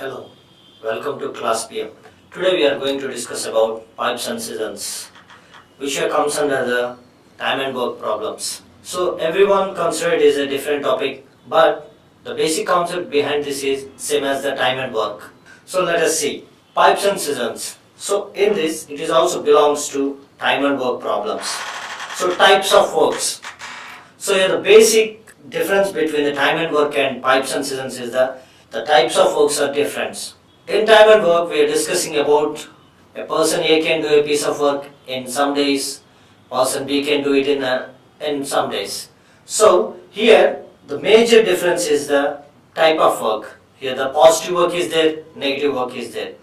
Hello, welcome to KlassPM. Today we are going to discuss about pipes and seasons, which comes under the time and work problems. So everyone consider it is a different topic, but the basic concept behind this is same as the time and work. So let us see pipes and seasons. So in this, it is also belongs to time and work problems. So types of works. So here the basic difference between the time and work and pipes and seasons is the types of works are different. In time and work, we are discussing about a person A can do a piece of work in some days, person B can do it in some days. So here the major difference is the type of work. Here the positive work is there, negative work is there.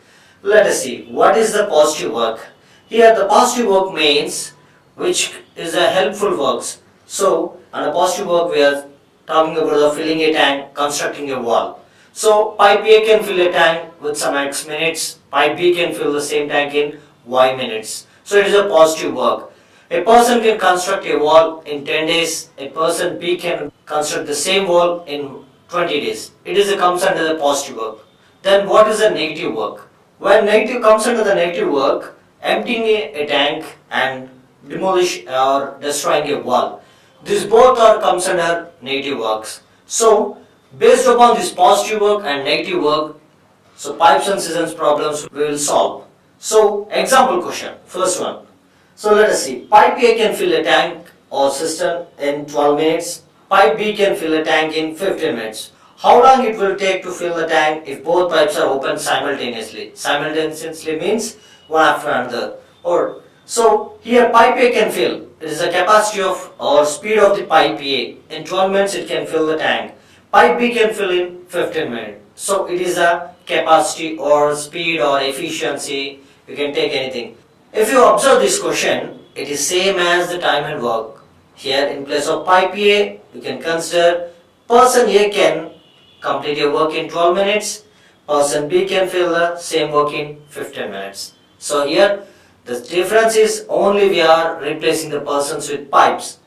Let us see what is the positive work. Here the positive work means which is a helpful works. So on a positive work we are talking about the filling a tank, constructing a wall. So pipe A can fill a tank with some X minutes, pipe B can fill the same tank in Y minutes. So it is a positive work. A person can construct a wall in 10 days, a person B can construct the same wall in 20 days. It comes under the positive work. Then what is the negative work? When negative comes under the negative work, emptying a tank and demolish or destroying a wall. These both comes under negative works. So based upon this positive work and negative work, so pipes and seasons problems we will solve. So example question, first one. So let us see, pipe A can fill a tank or cistern in 12 minutes, pipe B can fill a tank in 15 minutes. How long it will take to fill the tank if both pipes are open simultaneously? Simultaneously means one after another. So here pipe A can fill, it is a capacity of or speed of the pipe A. In 12 minutes it can fill the tank. Pipe B can fill in 15 minutes. So it is a capacity or speed or efficiency, you can take anything. If you observe this question, it is same as the time and work. Here in place of pipe A, you can consider person A can complete a work in 12 minutes, person B can fill the same work in 15 minutes. So here the difference is only we are replacing the persons with pipes.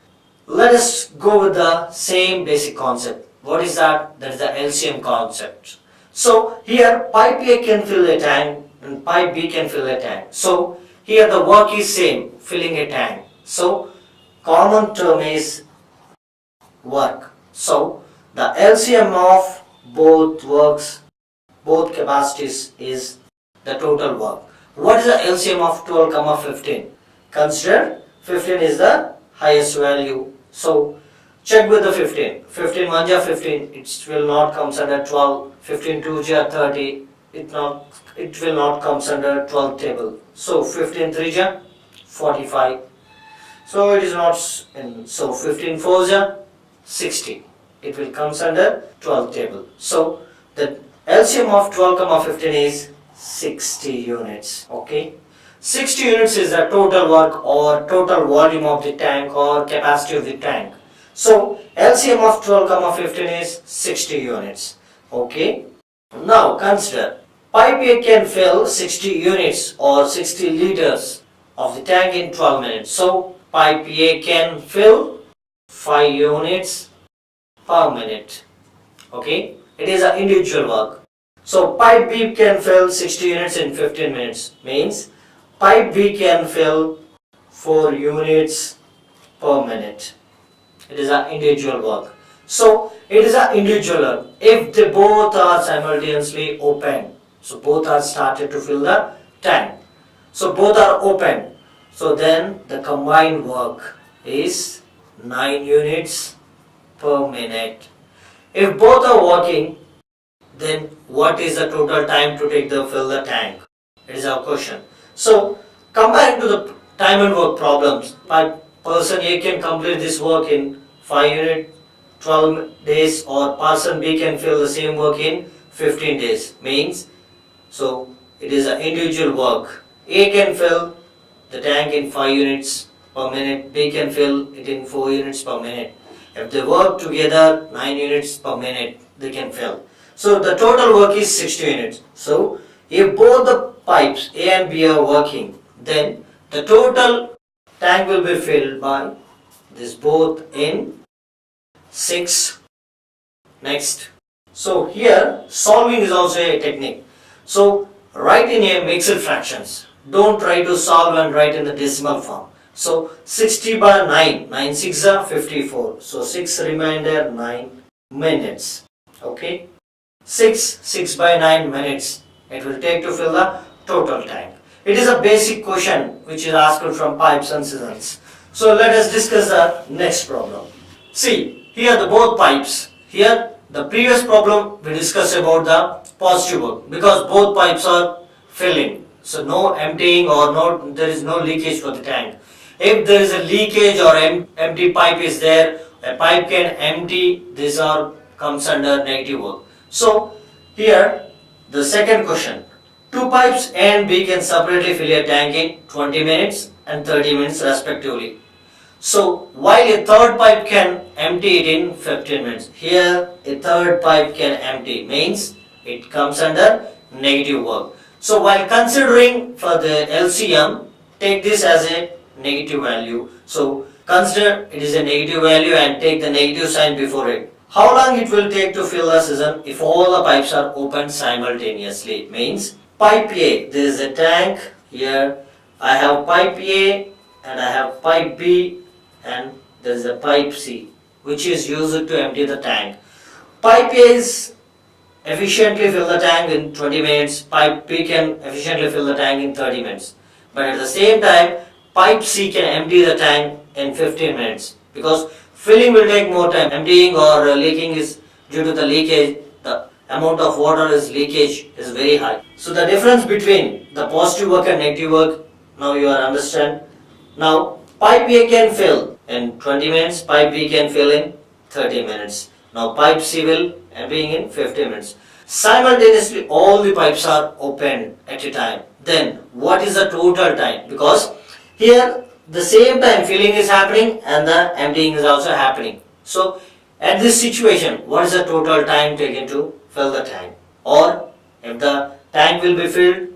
Let us go with the same basic concept. What is that? That is the LCM concept. So here pipe A can fill a tank and pipe B can fill a tank. So here the work is same, filling a tank. So common term is work. So the LCM of both works, both capacities is the total work. What is the LCM of 12, 15? Consider 15 is the highest value. So check with the 15. 15 1 ja 15, it will not comes under 12. 15 2 ja 30, it will not comes under 12 table. So 15 3 ja 45. So it is not in. So 15 4 ja 60. It will comes under 12 table. So the LCM of 12, 15 is 60 units. Okay. 60 units is the total work or total volume of the tank or capacity of the tank. So LCM of 12, 15 is 60 units. Okay. Now consider pipe A can fill 60 units or 60 liters of the tank in 12 minutes. So pipe A can fill 5 units per minute. Okay. It is an individual work. So pipe B can fill 60 units in 15 minutes. Means pipe B can fill 4 units per minute. It is an individual work. So it is an individual work. If they both are simultaneously open, so both are started to fill the tank. So both are open. So then the combined work is 9 units per minute. If both are working, then what is the total time to take the fill the tank? It is our question. So comparing to the time and work problems, person A can complete this work in 5 units, 12 days, or person B can fill the same work in 15 days. Means, so it is an individual work. A can fill the tank in 5 units per minute, B can fill it in 4 units per minute. If they work together, 9 units per minute they can fill. So the total work is 60 units. So if both the pipes A and B are working, then the total tank will be filled by this both in 6. Next So here solving is also a technique. So write in a mixed fractions. Don't try to solve and write in the decimal form. So 60 by 9, 9 6 are 54. So 6 remainder 9 minutes. Okay. 6 by 9 minutes it will take to fill the total tank. It is a basic question which is asked from pipes and cistern. So let us discuss the next problem. See, here the both pipes. Here the previous problem we discussed about the positive work because both pipes are filling. So no emptying or there is no leakage for the tank. If there is a leakage or empty pipe is there, a pipe can empty, this all comes under negative work. So here the second question. Two pipes A and B can separately fill a tank in 20 minutes and 30 minutes respectively. So while a third pipe can empty it in 15 minutes. Here a third pipe can empty means it comes under negative work. So while considering for the LCM, take this as a negative value. So consider it is a negative value and take the negative sign before it. How long it will take to fill the cistern if all the pipes are opened simultaneously? Means pipe A, there is a tank here. I have pipe A and I have pipe B and there is a pipe C which is used to empty the tank. Pipe A is efficiently fill the tank in 20 minutes, pipe B can efficiently fill the tank in 30 minutes. But at the same time, pipe C can empty the tank in 15 minutes because filling will take more time. Emptying or leaking is due to the leakage, the amount of water is leakage is very high. So the difference between the positive work and negative work, now you are understand. Now pipe A can fill in 20 minutes, pipe B can fill in 30 minutes. Now pipe C will emptying in 15 minutes. Simultaneously all the pipes are opened at a time. Then what is the total time? Because here the same time filling is happening and the emptying is also happening. So at this situation, what is the total time taken to fill the tank? Or if the tank will be filled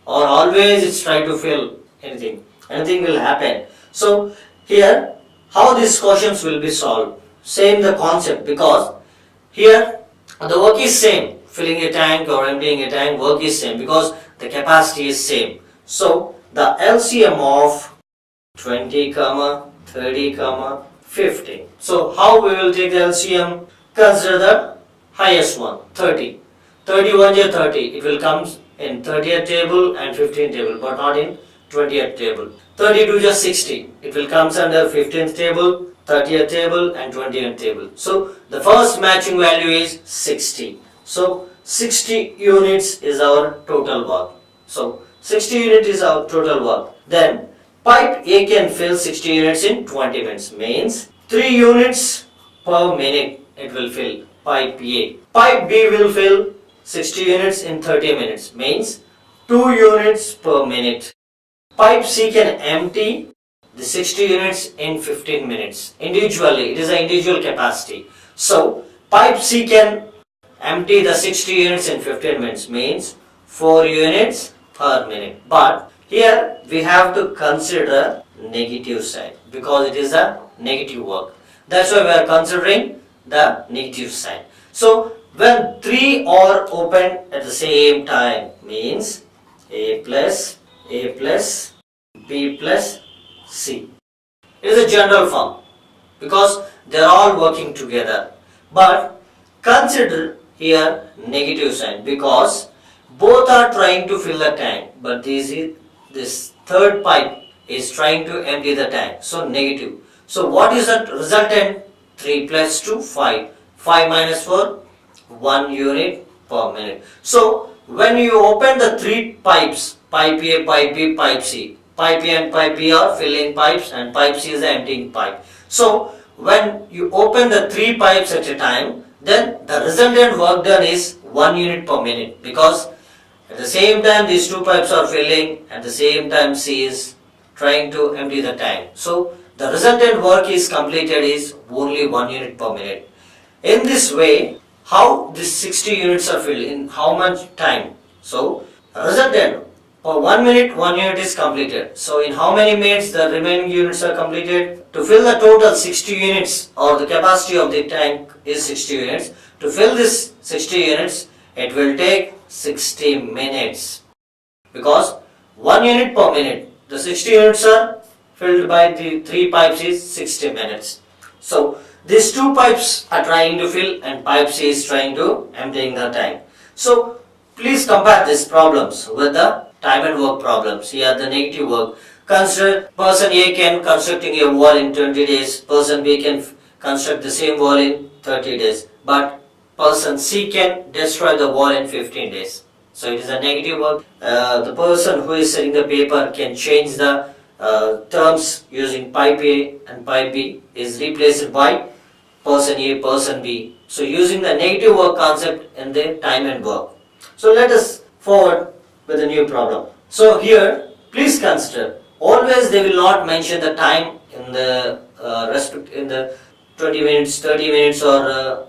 or always it's try to fill anything will happen. So here how these questions will be solved? Same the concept because here the work is same. Filling a tank or emptying a tank, work is same because the capacity is same. So the LCM of 20, 30, 15. So how we will take the LCM? Consider the highest one, 30. 31 is 30. It will come in 30th table and 15th table, but not in 20th table. 32 is just 60. It will come under 15th table, 30th table and 20th table. So the first matching value is 60. So 60 units is our total work. So 60 units is our total work. Then pipe A can fill 60 units in 20 minutes. Means 3 units per minute it will fill pipe A. Pipe B will fill 60 units in 30 minutes. Means 2 units per minute. Pipe C can empty the 60 units in 15 minutes. Individually, it is an individual capacity. So pipe C can empty the 60 units in 15 minutes. Means 4 units per minute. But here we have to consider negative side because it is a negative work. That's why we are considering the negative side. So when 3 are open at the same time means A plus B plus C. It is a general form because they are all working together. But consider here negative sign because both are trying to fill the tank, but this third pipe is trying to empty the tank. So negative. So what is the resultant? 3 plus 2, 5. 5 minus 4, 1 unit per minute. So when you open the 3 pipes, pipe A, pipe B, pipe C. Pipe A and pipe B are filling pipes and pipe C is the emptying pipe. So when you open the 3 pipes at a time, then the resultant work done is 1 unit per minute because at the same time these 2 pipes are filling, at the same time C is trying to empty the tank. So the resultant work is completed is only 1 unit per minute. In this way, how these 60 units are filled in how much time? So resultant for 1 minute 1 unit is completed. So in how many minutes the remaining units are completed? To fill the total 60 units or the capacity of the tank is 60 units. to fill this 60 units, it will take 60 minutes. Because 1 unit per minute, the 60 units are filled by the 3 pipes is 60 minutes. So these 2 pipes are trying to fill and pipe C is trying to emptying the tank. So please compare these problems with the time and work problems. Here the negative work. Consider person A can constructing a wall in 20 days, person B can construct the same wall in 30 days, but person C can destroy the wall in 15 days. So it is a negative work. The person who is setting the paper can change the terms using pipe A and pipe B is replaced by person A, person B. So using the negative work concept in the time and work. So let us forward with a new problem. So here please consider, always they will not mention the time in the in the 20 minutes, 30 minutes or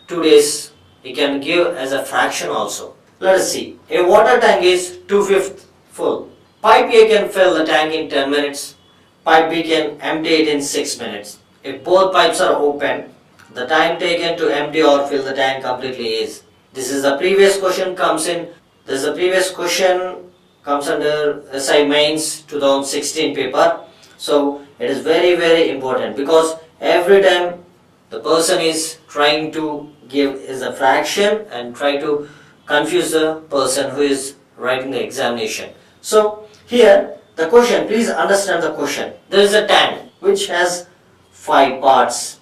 2 days. You can give as a fraction also. Let us see. A water tank is 2/5 full. Pipe A can fill the tank in 10 minutes. Pipe B can empty it in 6 minutes. If both pipes are open, the time taken to empty or fill the tank completely is. This is the previous question comes in. This is the previous question comes under SI Mains 2016 paper. So it is very important because every time the person is trying to give is a fraction and try to confuse the person who is writing the examination. So here the question, please understand the question. There is a tank which has 5 parts.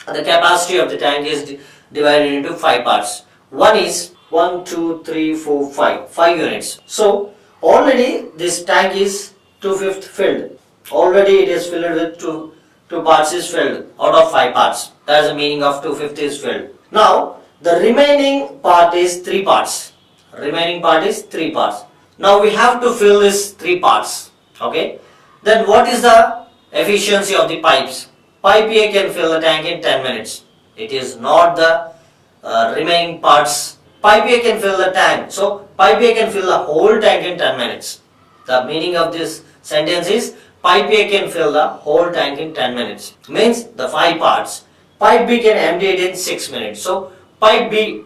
The capacity of the tank is divided into 5 parts. One is 1, 2, 3, 4, 5. 5 units. So already this tank is 2/5 filled. Already it is filled with two parts is filled out of 5 parts. That is the meaning of 2/5 is filled. Now the remaining part is 3 parts. Remaining part is 3 parts. Now we have to fill this 3 parts. Okay. Then what is the efficiency of the pipes? Pipe A can fill the tank in 10 minutes. It is not the remaining parts. Pipe A can fill the tank. So pipe A can fill the whole tank in 10 minutes. The meaning of this sentence is pipe A can fill the whole tank in 10 minutes. Means the 5 parts. Pipe B can empty it in 6 minutes. So pipe B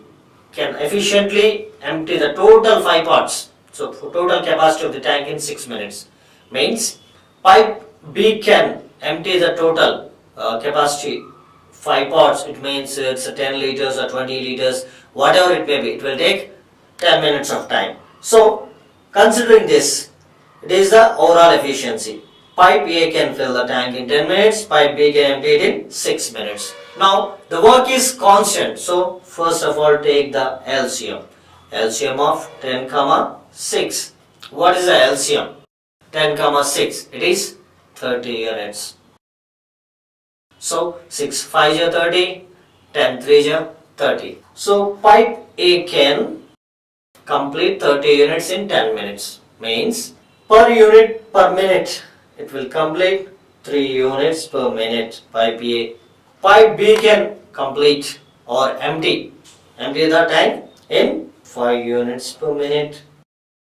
can efficiently empty the total 5 parts. So total capacity of the tank in 6 minutes. Means pipe B can empty the total capacity 5 parts. It means it's 10 liters or 20 liters, whatever it may be. It will take 10 minutes of time. So considering this, it is the overall efficiency. Pipe A can fill the tank in 10 minutes, pipe B can empty it in 6 minutes. Now the work is constant. So first of all take the LCM. LCM of 10, 6. What is the LCM? 10, 6. It is 30 units. So 6 5 is 30, 10 3 is 30. So pipe A can complete 30 units in 10 minutes. Means per unit per minute it will complete 3 units per minute. Pipe A. Pipe B can complete or empty the tank in 5 units per minute.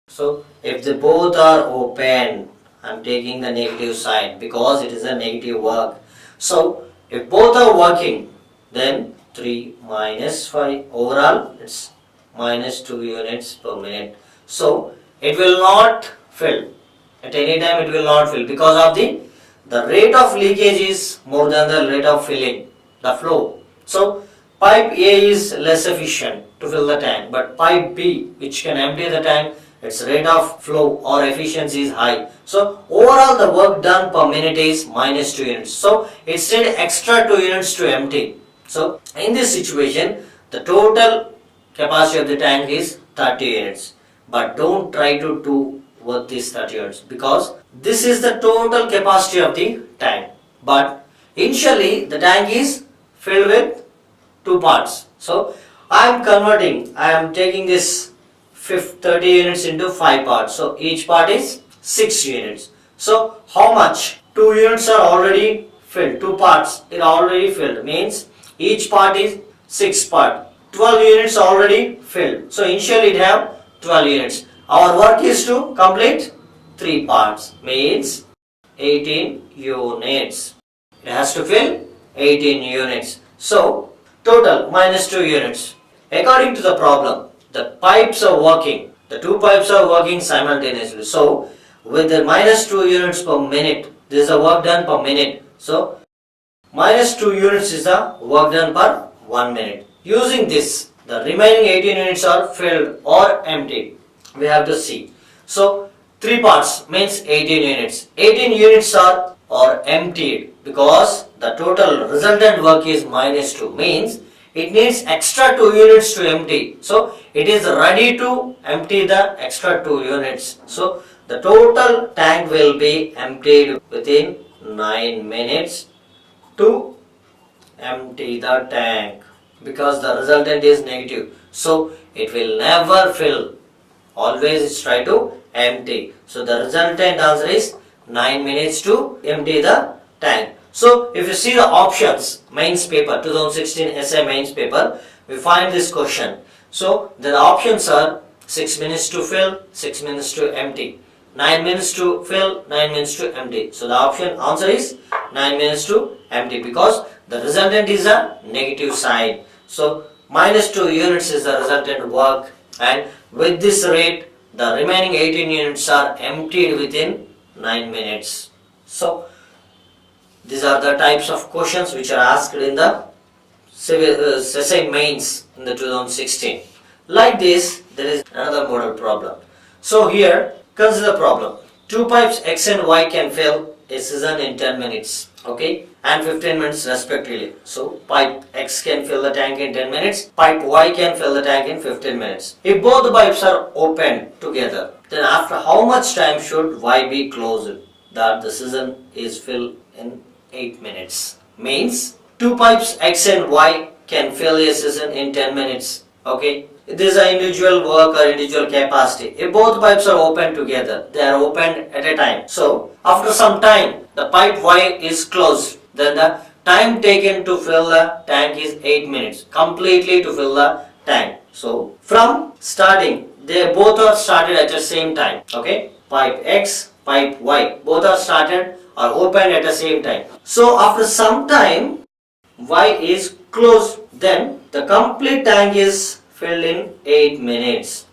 So if they both are open, I am taking the negative side because it is a negative work. So if both are working, then 3 minus 5 overall it's minus 2 units per minute. So it will not fill. At any time it will not fill because of the rate of leakage is more than the rate of filling, the flow. So pipe A is less efficient to fill the tank, but pipe B, which can empty the tank, its rate of flow or efficiency is high. So overall the work done per minute is minus 2 units. So it's still extra 2 units to empty. So in this situation, the total capacity of the tank is 30 units. But don't try to do with these 30 units because this is the total capacity of the tank. But initially the tank is filled with 2 parts. So I am taking this 30 units into 5 parts. So each part is 6 units. So how much? 2 units are already filled. 2 parts it already filled. Means each part is 6 part. 12 units already filled. So initially it have 12 units. Our work is to complete 3 parts. Means 18 units. It has to fill 18 units. So total minus 2 units. According to the problem, the pipes are working. The two pipes are working simultaneously. So, with the minus 2 units per minute, this is the work done per minute. So, minus 2 units is the work done per 1 minute. Using this, the remaining 18 units are filled or emptied. We have to see. So, 3 parts means 18 units. 18 units are emptied because the total resultant work is minus 2, means it needs extra 2 units to empty. So, it is ready to empty the extra 2 units. So, the total tank will be emptied within 9 minutes to empty the tank, because the resultant is negative. So, it will never fill. Always try to empty. So, the resultant answer is 9 minutes to empty the tank. So, if you see the options, mains paper, 2016 essay mains paper, we find this question. So, the options are 6 minutes to fill, 6 minutes to empty, 9 minutes to fill, 9 minutes to empty. So, the option answer is 9 minutes to empty, because the resultant is a negative sign. So, minus 2 units is the resultant work, and with this rate, the remaining 18 units are emptied within 9 minutes. So, these are the types of questions which are asked in the essay mains in the 2016. Like this, there is another model problem. So here, consider the problem. Two pipes X and Y can fill a season in 10 minutes, okay, and 15 minutes respectively. So pipe X can fill the tank in 10 minutes, pipe Y can fill the tank in 15 minutes. If both the pipes are open together, then after how much time should Y be closed that the season is filled in 8 minutes? Means two pipes X and Y can fill a season in 10 minutes, okay. This is an individual work or individual capacity. If both pipes are open together, they are opened at a time. So, after some time, the pipe Y is closed. Then the time taken to fill the tank is 8 minutes. Completely to fill the tank. So, from starting, they both are started at the same time. Okay? Pipe X, pipe Y. Both are started or opened at the same time. So, after some time, Y is closed. Then, the complete tank is filled in 8 minutes.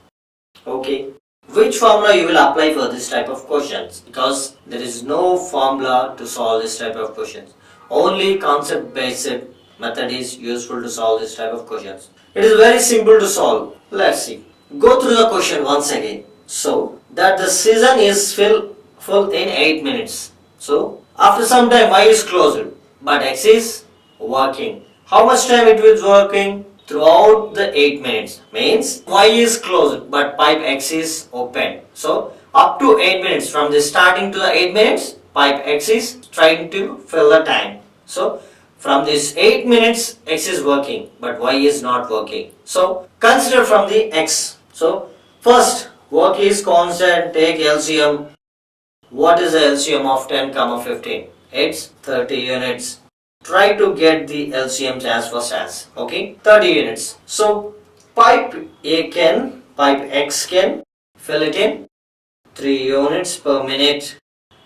Okay. Which formula you will apply for this type of questions? Because there is no formula to solve this type of questions. Only concept based method is useful to solve this type of questions. It is very simple to solve. Let's see. Go through the question once again. So that the season is full in 8 minutes. So after some time Y is closed, but X is working. How much time it is working? Throughout the 8 minutes, means Y is closed but pipe X is open. So up to 8 minutes, from the starting to the 8 minutes, pipe X is trying to fill the tank. So from this 8 minutes, X is working but Y is not working. So consider from the X. So first, work is constant, take LCM. What is the LCM of 10, 15? It's 30 units. Try to get the LCMs as fast as, okay, 30 units. So pipe X can fill it in 3 units per minute,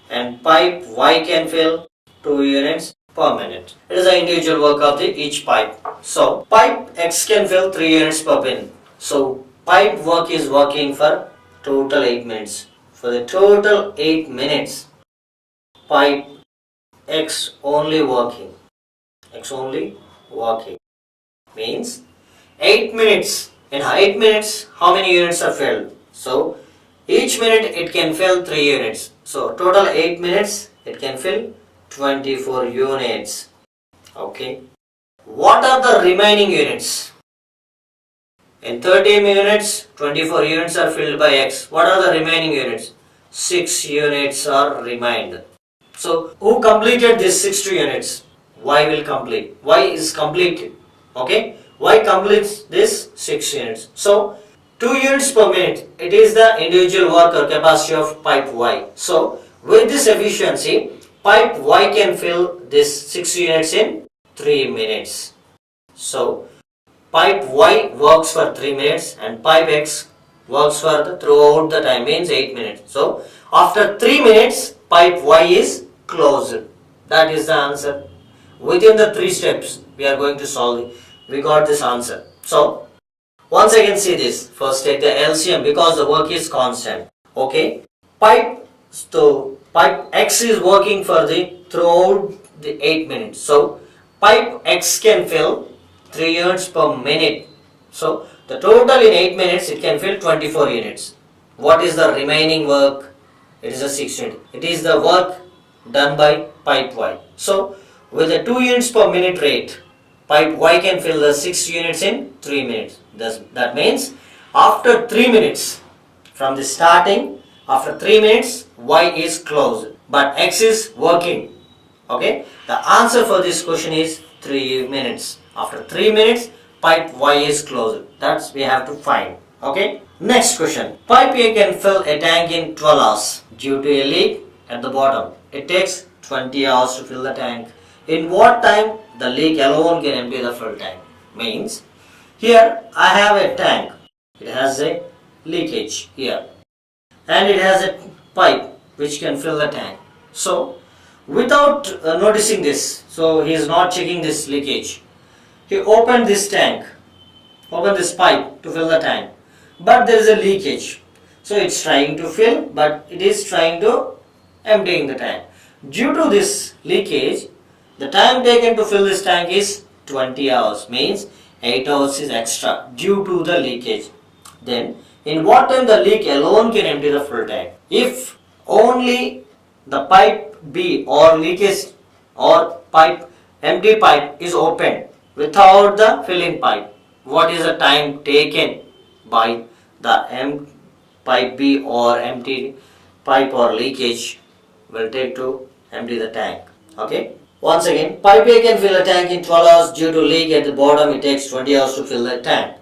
and pipe Y can fill 2 units per minute. It is the individual work of each pipe. So pipe X can fill 3 units per minute. So pipe work is working for total 8 minutes. For the total 8 minutes, pipe X only working. Means 8 minutes. In 8 minutes, how many units are filled? So each minute it can fill 3 units. So total 8 minutes it can fill 24 units. Okay. What are the remaining units? In 30 minutes, 24 units are filled by X. What are the remaining units? 6 units are remained. So who completed these 6 units? Y will complete. Y is completed. Okay. Y completes this 6 units. So 2 units per minute. It is the individual work or capacity of pipe Y. So with this efficiency, pipe Y can fill this 6 units in 3 minutes. So pipe Y works for 3 minutes and pipe X works for throughout the time, means 8 minutes. So after 3 minutes, pipe Y is closed. That is the answer. Within the 3 steps, we are going to solve we got this answer. So once again see this. First take the LCM because the work is constant. Okay. Pipe X is working for the throughout the 8 minutes. So pipe X can fill 3 units per minute. So the total in 8 minutes it can fill 24 units. What is the remaining work? It is a 6 unit. It is the work done by pipe Y. So with a 2 units per minute rate, pipe Y can fill the 6 units in 3 minutes. That means after 3 minutes from the starting, after 3 minutes Y is closed but X is working. Okay, the answer for this question is 3 minutes. After 3 minutes pipe Y is closed. That's we have to find. Okay, next question. Pipe A can fill a tank in 12 hours due to a leak at the bottom. It takes 20 hours to fill the tank. In what time the leak alone can empty the full tank? Means here I have a tank. It has a leakage here and it has a pipe which can fill the tank. So without noticing this, so he is not checking this leakage. He opened this tank, opened this pipe to fill the tank, but there is a leakage. So it's trying to fill, but it is trying to emptying the tank. Due to this leakage, the time taken to fill this tank is 20 hours, means 8 hours is extra due to the leakage. Then in what time the leak alone can empty the full tank? If only the pipe B or leakage or pipe empty pipe is open without the filling pipe, what is the time taken by the pipe B or empty pipe or leakage will take to empty the tank? Okay. Once again, pipe A can fill a tank in 12 hours due to leak at the bottom. It takes 20 hours to fill the tank.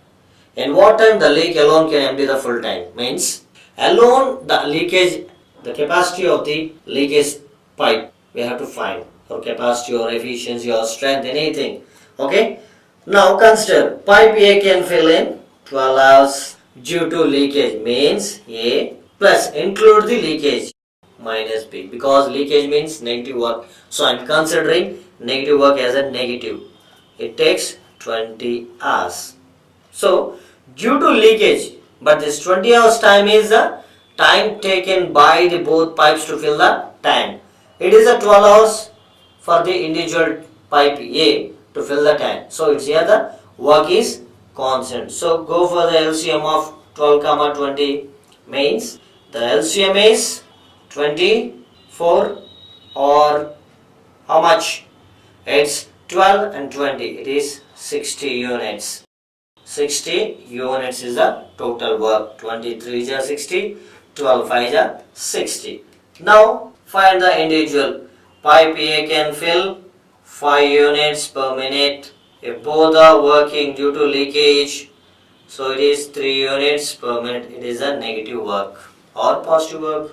In what time the leak alone can empty the full tank? Means alone the leakage, the capacity of the leakage pipe we have to find, or capacity or efficiency or strength, anything. Okay. Now consider pipe A can fill in 12 hours due to leakage, means A plus include the leakage minus B, because leakage means negative work. So I am considering negative work as a negative. It takes 20 hours. So due to leakage, but this 20 hours time is the time taken by the both pipes to fill the tank. It is a 12 hours for the individual pipe A to fill the tank. So it's here the work is constant. So go for the LCM of 12, 20 means the LCM is 24 or how much? It's 12 and 20. It is 60 units. 60 units is the total work. 23 is 60, 12 is 60. Now find the individual. Pipe A can fill 5 units per minute. If both are working due to leakage, so it is 3 units per minute. It is a negative work or positive work.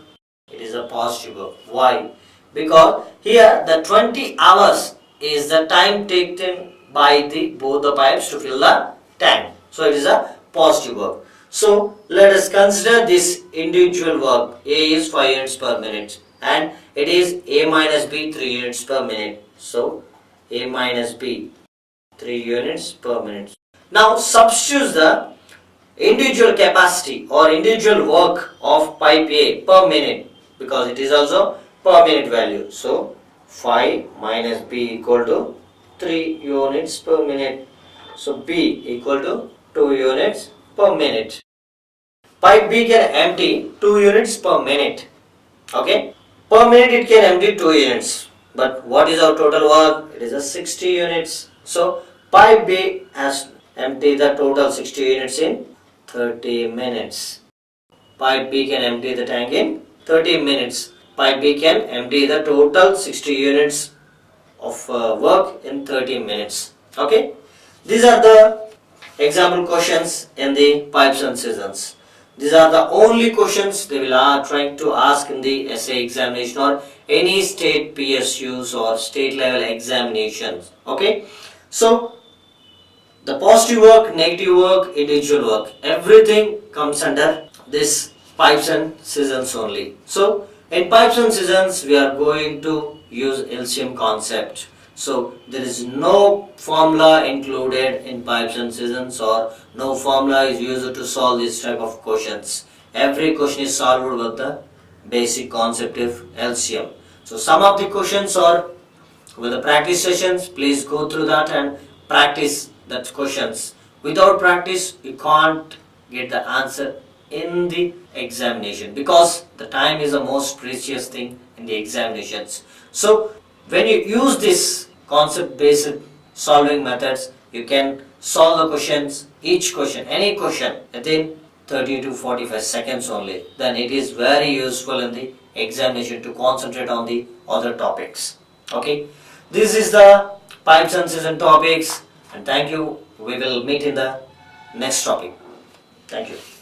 It is a positive work. Why? Because here the 20 hours is the time taken by both the pipes to fill the tank. So it is a positive work. So let us consider this individual work. A is 5 units per minute and it is A minus B 3 units per minute. So A minus B 3 units per minute. Now substitute the individual capacity or individual work of pipe A per minute, because it is also per minute value. So 5 minus B equal to 3 units per minute. So B equal to 2 units per minute. Pipe B can empty 2 units per minute. Okay. Per minute it can empty 2 units. But what is our total work? It is a 60 units. So pipe B has emptied the total 60 units in 30 minutes. Pipe B can empty the tank in 30 minutes. Pipe B can empty the total 60 units of work in 30 minutes. Okay. These are the example questions in the pipes and seasons. These are the only questions they will are trying to ask in the essay examination or any state PSUs or state level examinations. Okay. So the positive work, negative work, individual work, everything comes under this pipes and seasons only. So in pipes and seasons we are going to use LCM concept. So there is no formula included in pipes and seasons, or no formula is used to solve this type of questions. Every question is solved with the basic concept of LCM. So some of the questions are with the practice sessions. Please go through that and practice that questions. Without practice, you can't get the answer in the examination, because the time is the most precious thing in the examinations. So when you use this concept based solving methods, you can solve the questions, each question, any question, within 30 to 45 seconds only. Then it is very useful in the examination to concentrate on the other topics. Okay, this is the pipes and season topics, and thank you. We will meet in the next topic. Thank you.